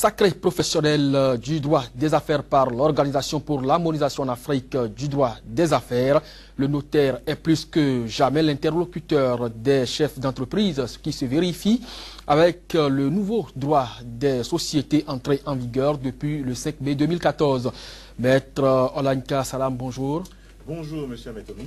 Sacré professionnel du droit des affaires par l'Organisation pour l'harmonisation en Afrique du droit des affaires, le notaire est plus que jamais l'interlocuteur des chefs d'entreprise, ce qui se vérifie avec le nouveau droit des sociétés entré en vigueur depuis le 5 mai 2014. Maître Olanka Salam, bonjour. Bonjour, monsieur Metoumi.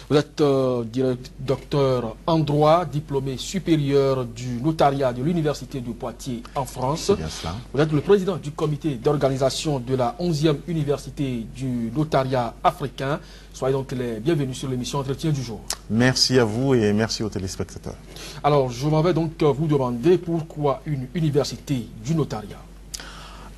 Vous êtes docteur en droit, diplômé supérieur du notariat de l'Université de Poitiers en France. C'est bien cela. Vous êtes le président du comité d'organisation de la 11e Université du notariat africain. Soyez donc les bienvenus sur l'émission Entretien du jour. Merci à vous et merci aux téléspectateurs. Alors, je m'en vais donc vous demander pourquoi une université du notariat.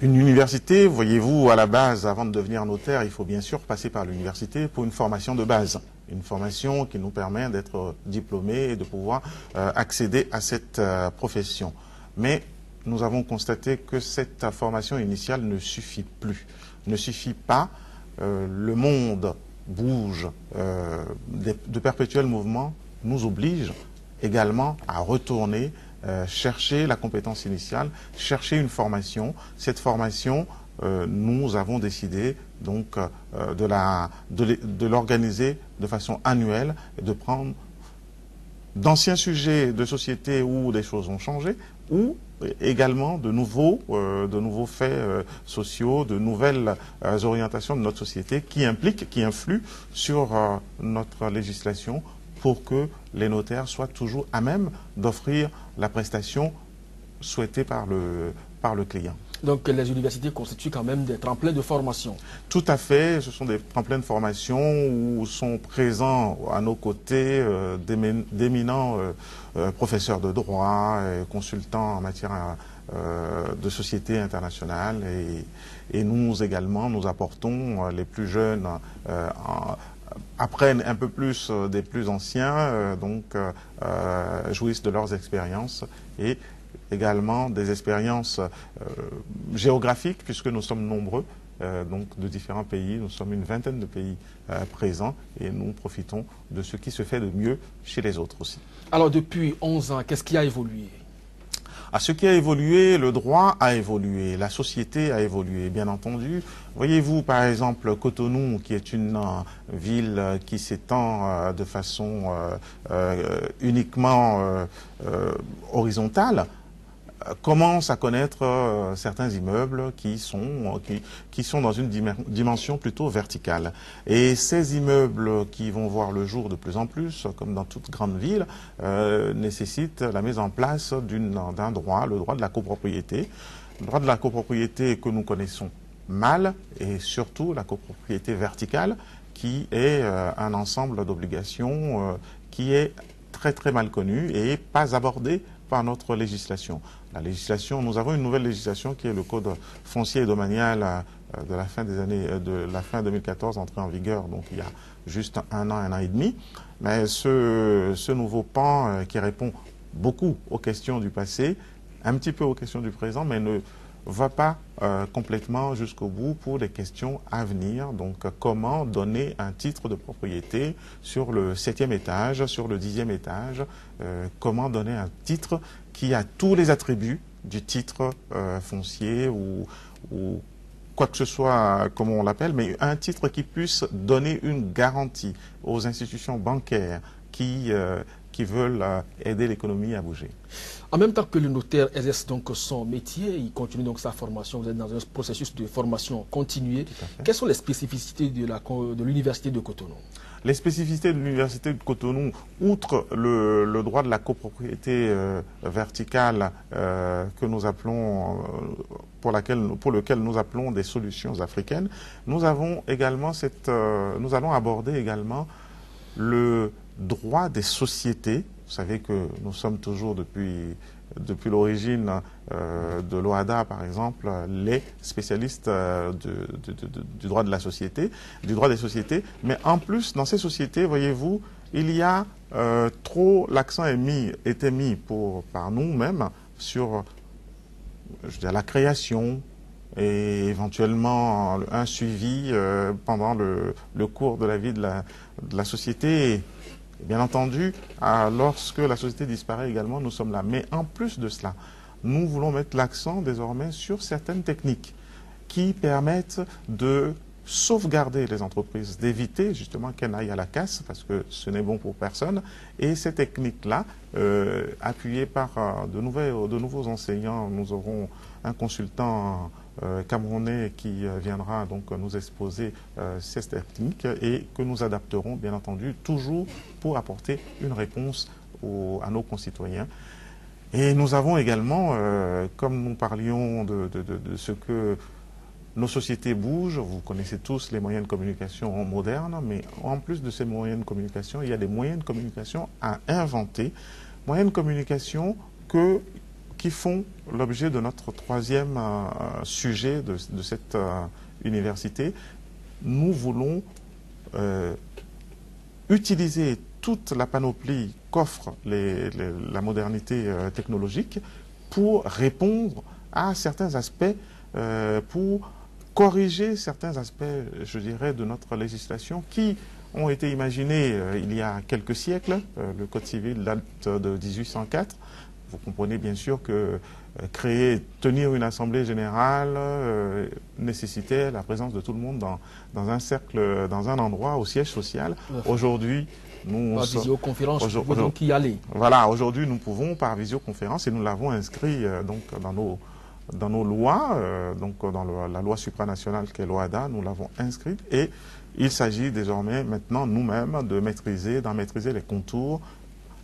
Une université, voyez-vous, à la base, avant de devenir notaire, il faut bien sûr passer par l'université pour une formation de base. Une formation qui nous permet d'être diplômés et de pouvoir accéder à cette profession. Mais nous avons constaté que cette formation initiale ne suffit plus, ne suffit pas. Le monde bouge, de perpétuels mouvements nous obligent également à retourner chercher la compétence initiale, chercher une formation. Cette formation, nous avons décidé donc de l'organiser de façon annuelle et de prendre d'anciens sujets de société où des choses ont changé, ou également de nouveaux faits sociaux, de nouvelles orientations de notre société qui impliquent, qui influent sur notre législation, pour que les notaires soient toujours à même d'offrir la prestation souhaitée par le client. Donc les universités constituent quand même des tremplins de formation. Tout à fait, ce sont des tremplins de formation où sont présents à nos côtés d'éminents professeurs de droit, consultants en matière de société internationale, et nous également, nous apportons les plus jeunes apprennent un peu plus des plus anciens, jouissent de leurs expériences et également des expériences géographiques, puisque nous sommes nombreux, donc de différents pays. Nous sommes une vingtaine de pays présents et nous profitons de ce qui se fait de mieux chez les autres aussi. Alors depuis 11 ans, qu'est-ce qui a évolué ? À ce qui a évolué, le droit a évolué, la société a évolué, bien entendu. Voyez-vous, par exemple, Cotonou, qui est une ville qui s'étend de façon uniquement horizontale, commence à connaître certains immeubles qui sont dans une dimension plutôt verticale. Et ces immeubles qui vont voir le jour de plus en plus, comme dans toute grande ville, nécessitent la mise en place d'un droit, le droit de la copropriété. Le droit de la copropriété que nous connaissons mal, et surtout la copropriété verticale, qui est un ensemble d'obligations qui est très très mal connu et pas abordé par notre législation. La législation, nous avons une nouvelle législation qui est le Code foncier et domanial de la fin 2014, entré en vigueur, donc il y a juste un an et demi. Mais ce nouveau pan qui répond beaucoup aux questions du passé, un petit peu aux questions du présent, mais ne va pas complètement jusqu'au bout pour des questions à venir. Donc, comment donner un titre de propriété sur le 7e étage, sur le 10e étage, comment donner un titre qui a tous les attributs du titre foncier ou quoi que ce soit, comme on l'appelle, mais un titre qui puisse donner une garantie aux institutions bancaires qui veulent aider l'économie à bouger. En même temps que le notaire exerce donc son métier, il continue donc sa formation, vous êtes dans un processus de formation continuée. Quelles sont les spécificités de l'Université de Cotonou? Les spécificités de l'Université de Cotonou, outre le droit de la copropriété verticale que nous appelons, pour lequel nous appelons des solutions africaines, nous avons également nous allons aborder également le droit des sociétés. Vous savez que nous sommes toujours depuis l'origine de l'OHADA, par exemple, les spécialistes du droit de la société, du droit des sociétés. Mais en plus, dans ces sociétés, voyez-vous, il y a l'accent était mis par nous-mêmes sur la création et éventuellement un suivi pendant le cours de la vie de la société. Bien entendu, lorsque la société disparaît également, nous sommes là. Mais en plus de cela, nous voulons mettre l'accent désormais sur certaines techniques qui permettent de sauvegarder les entreprises, d'éviter justement qu'elles n'aillent à la casse, parce que ce n'est bon pour personne. Et ces techniques-là, appuyées par de nouveaux enseignants, nous aurons un consultant camerounais qui viendra donc nous exposer ces techniques et que nous adapterons, bien entendu, toujours pour apporter une réponse à nos concitoyens. Et nous avons également, comme nous parlions de ce que nos sociétés bougent, vous connaissez tous les moyens de communication modernes, mais en plus de ces moyens de communication, il y a des moyens de communication à inventer, moyens de communication qui font l'objet de notre troisième sujet de cette université. Nous voulons utiliser toute la panoplie qu'offre la modernité technologique pour répondre à certains aspects, pour corriger certains aspects, je dirais, de notre législation qui ont été imaginés il y a quelques siècles. Le Code civil date de 1804. Vous comprenez bien sûr que tenir une assemblée générale nécessitait la présence de tout le monde dans un cercle, dans un endroit, au siège social. Aujourd'hui, par visioconférence, nous pouvons y aller. Voilà, aujourd'hui, nous pouvons par visioconférence et nous l'avons inscrit donc dans nos lois, donc dans la loi supranationale qui est l'OHADA, nous l'avons inscrite et il s'agit désormais maintenant nous-mêmes d'en maîtriser les contours,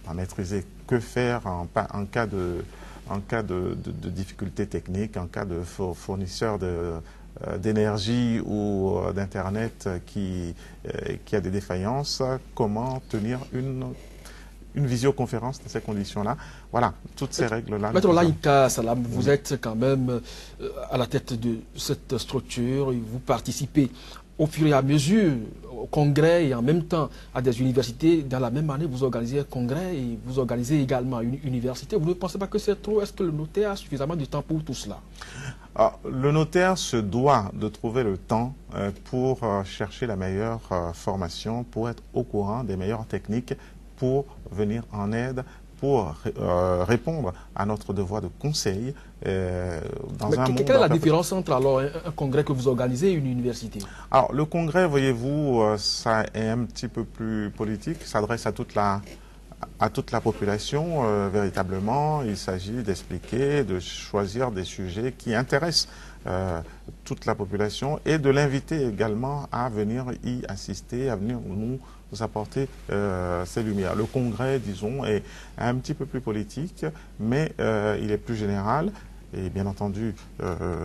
d'en maîtriser que faire en cas de difficultés techniques, en cas de fournisseur d'énergie ou d'Internet qui a des défaillances, comment tenir une visioconférence dans ces conditions-là. Voilà, toutes ces règles-là. Maître Laïka Salam, vous êtes quand même à la tête de cette structure, vous participez au fur et à mesure au congrès et en même temps à des universités. Dans la même année, vous organisez un congrès et vous organisez également une université. Vous ne pensez pas que c'est trop? Est-ce que le notaire a suffisamment de temps pour tout cela? Alors, le notaire se doit de trouver le temps pour chercher la meilleure formation, pour être au courant des meilleures techniques, pour venir en aide, pour répondre à notre devoir de conseil dans un monde... Quelle est la différence entre alors un congrès que vous organisez et une université? Alors, le congrès, voyez-vous, ça est un petit peu plus politique, s'adresse à toute la population, véritablement. Il s'agit d'expliquer, de choisir des sujets qui intéressent toute la population et de l'inviter également à venir y assister, à venir nous apporter ces lumières. Le congrès, disons, est un petit peu plus politique, mais il est plus général. Et bien entendu,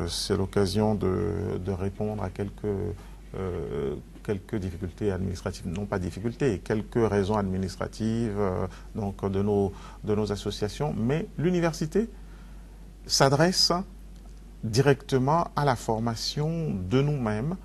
c'est l'occasion de répondre à quelques difficultés administratives, non pas difficultés, quelques raisons administratives donc de nos associations. Mais l'université s'adresse directement à la formation de nous-mêmes.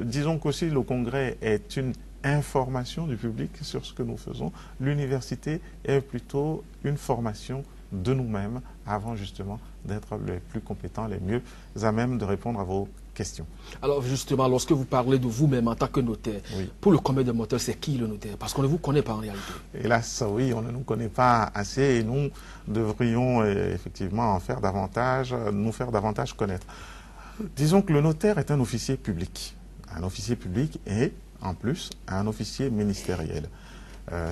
Disons qu'aussi le congrès est une information du public sur ce que nous faisons. L'université est plutôt une formation de nous-mêmes avant justement d'être les plus compétents, les mieux à même de répondre à vos questions. Alors justement, lorsque vous parlez de vous-même en tant que notaire, oui, pour le commun des mortels, c'est qui le notaire? Parce qu'on ne vous connaît pas en réalité. Hélas, oui, on ne nous connaît pas assez et nous devrions effectivement nous faire davantage connaître. Disons que le notaire est un officier public. Un officier public est en plus un officier ministériel.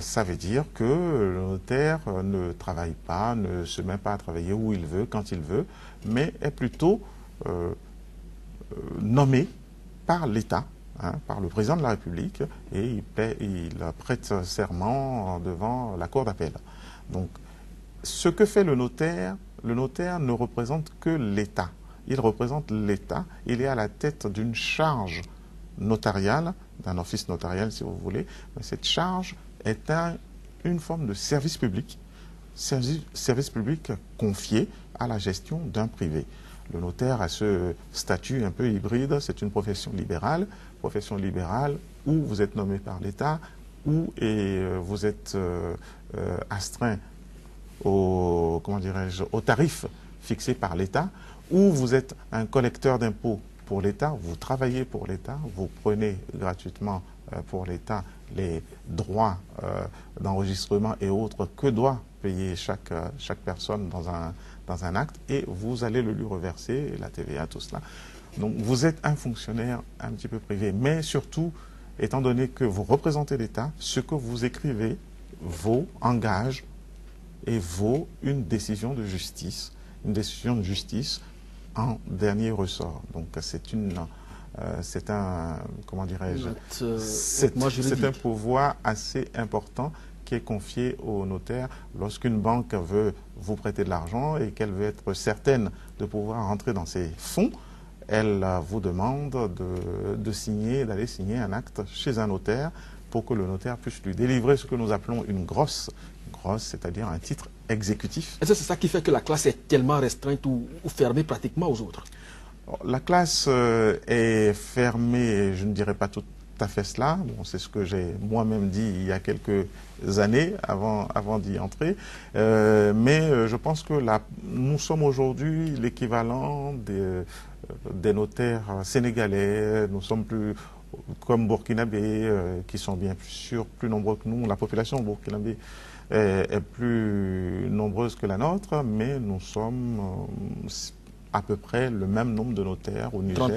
Ça veut dire que le notaire ne travaille pas, ne se met pas à travailler où il veut, quand il veut, mais est plutôt nommé par l'État, par le président de la République, et il prête serment devant la cour d'appel. Donc, ce que fait le notaire ne représente que l'État. Il représente l'État, il est à la tête d'une charge notariale, d'un office notarial si vous voulez, mais cette charge est une forme de service public confié à la gestion d'un privé. Le notaire a ce statut un peu hybride, c'est une profession libérale où vous êtes nommé par l'État, où vous êtes astreint au tarif fixé par l'État, où vous êtes un collecteur d'impôts pour l'État, vous travaillez pour l'État, vous prenez gratuitement pour l'État les droits d'enregistrement et autres que doit payer chaque personne dans un acte et vous allez le lui reverser, la TVA, tout cela. Donc vous êtes un fonctionnaire un petit peu privé, mais surtout, étant donné que vous représentez l'État, ce que vous écrivez vaut, engage et vaut une décision de justice en dernier ressort. Donc c'est un, comment dirais-je, c'est un pouvoir assez important qui est confié au notaire lorsqu'une banque veut vous prêter de l'argent et qu'elle veut être certaine de pouvoir rentrer dans ses fonds. Elle vous demande d'aller signer un acte chez un notaire pour que le notaire puisse lui délivrer ce que nous appelons une grosse, c'est-à-dire un titre exécutif. Est-ce que c'est ça qui fait que la classe est tellement restreinte ou fermée pratiquement aux autres? La classe est fermée, je ne dirais pas tout à fait cela. Bon, c'est ce que j'ai moi-même dit il y a quelques années avant d'y entrer. Mais je pense que nous sommes aujourd'hui l'équivalent des notaires sénégalais. Nous sommes plus comme burkinabés, qui sont bien plus nombreux que nous. La population burkinabé est plus nombreuse que la nôtre, mais nous sommes à peu près le même nombre de notaires au Niger.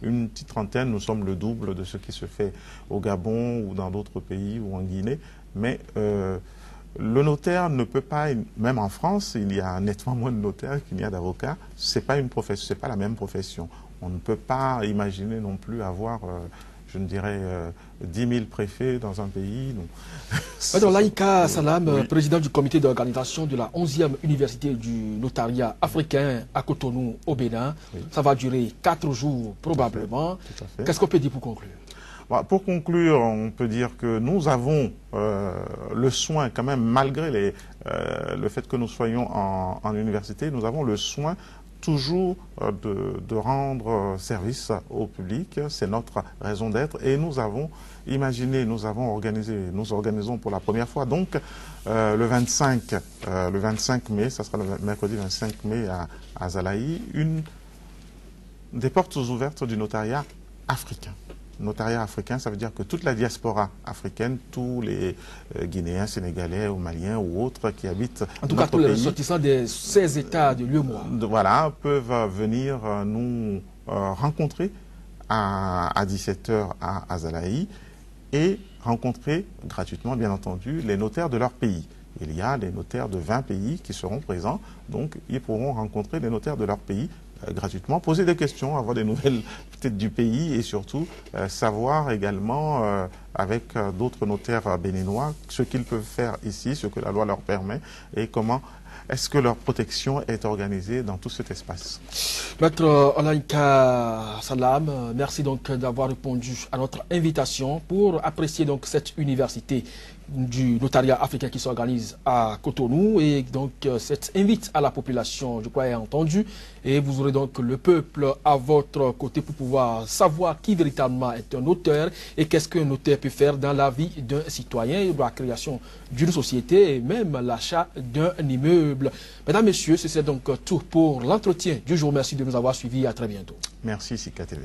Une petite trentaine, nous sommes le double de ce qui se fait au Gabon ou dans d'autres pays ou en Guinée. Mais le notaire ne peut pas, même en France, il y a nettement moins de notaires qu'il n'y a d'avocats. C'est pas une profession, c'est pas la même profession. On ne peut pas imaginer non plus avoir, je ne dirais, 10 000 préfets dans un pays. Alors, Laïka Salam, oui, président du comité d'organisation de la 11e université du notariat africain à Cotonou, au Bénin. Oui. Ça va durer 4 jours probablement. Qu'est-ce qu'on peut dire pour conclure? Pour conclure, on peut dire que nous avons le soin, quand même, malgré le fait que nous soyons en université, nous avons le soin toujours de rendre service au public. C'est notre raison d'être. Et nous avons imaginé, nous organisons pour la première fois, donc le 25 mai, ça sera le mercredi 25 mai à Zalaï, des portes ouvertes du notariat africain. Notariat africain, ça veut dire que toute la diaspora africaine, tous les Guinéens, Sénégalais ou Maliens ou autres qui habitent en tout cas tous les ressortissants des 16 États de l'UEMOA, voilà, peuvent venir nous rencontrer à 17h à Azalaï et rencontrer gratuitement, bien entendu, les notaires de leur pays. Il y a des notaires de 20 pays qui seront présents, donc ils pourront rencontrer les notaires de leur pays gratuitement, poser des questions, avoir des nouvelles peut-être du pays et surtout savoir également avec d'autres notaires béninois ce qu'ils peuvent faire ici, ce que la loi leur permet et comment est-ce que leur protection est organisée dans tout cet espace. Maître Laïka Salam, merci donc d'avoir répondu à notre invitation pour apprécier donc cette université du notariat africain qui s'organise à Cotonou et donc cette invite à la population, je crois, est entendue et vous aurez donc le peuple à votre côté pour pouvoir savoir qui véritablement est un notaire et qu'est-ce qu'un notaire peut faire dans la vie d'un citoyen, la création d'une société et même l'achat d'un immeuble. Mesdames, Messieurs, c'est donc tout pour l'entretien du jour. Merci de nous avoir suivis. À très bientôt. Merci, Sika TV.